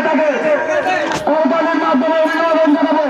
তাকে কোরবানির মাধ্যমে অভিনন্দন জানাবো।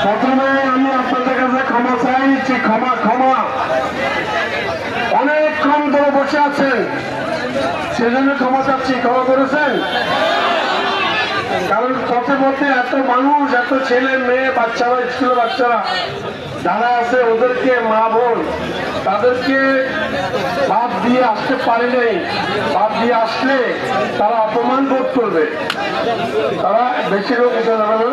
প্রথমে আমি আপনাদের কাছে ক্ষমা চাইছি, ক্ষমা অনেকক্ষণ ধরে বসে আছেন, সেজন্য ক্ষমা চাচ্ছি। ক্ষমা করেছেন? কারণ পথে পথে এত মানুষ, এত ছেলে মেয়ে, বাচ্চারা, স্কুলের বাচ্চারা যারা আছে, ওদেরকে মা বোন, তাদেরকে বাদ দিয়ে আসতে পারে নাই। বাদ দিয়ে আসলে তারা অপমান বোধ করবে, তারা বেশি লোক উঠে যাবে না।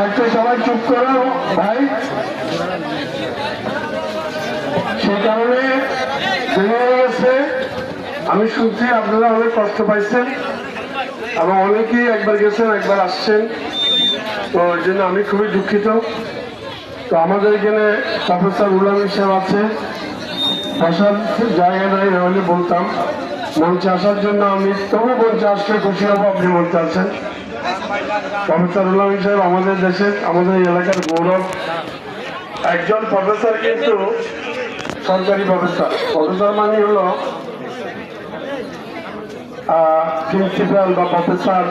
একটু সবাই চুপ করো ভাই। সেই কারণে দেরি হয়ে গেছে। আমি শুনছি আপনারা অনেক কষ্ট পাইছেন এবং অনেকেই একবার গেছেন, একবার আসছেন, তো ওই জন্য আমি খুবই দুঃখিত। তো আমাদের এখানে প্রফেসর উলামি সাহেব আছে, বসার জায়গা নাই, নাহলে বলতাম। মঞ্চে আসার জন্য আমি তবু মঞ্চে আসলে খুশি হবো, আপনি মঞ্চে আছেন। প্রফেসর উলামি সাহেব আমাদের দেশের, আমাদের এলাকার গৌরব। একজন প্রফেসর কিন্তু সরকারি প্রফেসর। প্রফেসর মানে হলো প্রিন্সিপাল বা প্রফেসর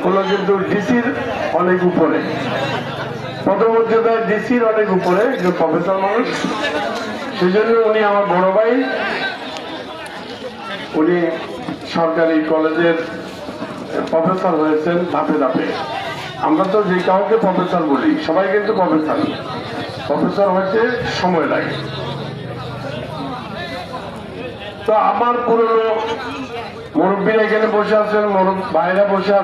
হলো কিন্তু ডিসির অনেক উপরে, পদমর্যাদায় ডিসির অনেক উপরে যে প্রফেসর মানুষ। সেই জন্য উনি আমার বড় ভাই, উনি সরকারি কলেজের প্রফেসর হয়েছেন ধাপে ধাপে। আমরা তো যে কাউকে প্রফেসর বলি, সবাই কিন্তু প্রফেসর হইতে সময় লাগে। তো আমার পুরনো মুরব্বীরা এখানে বসে আছেন, ভাইরা বসে আছেন।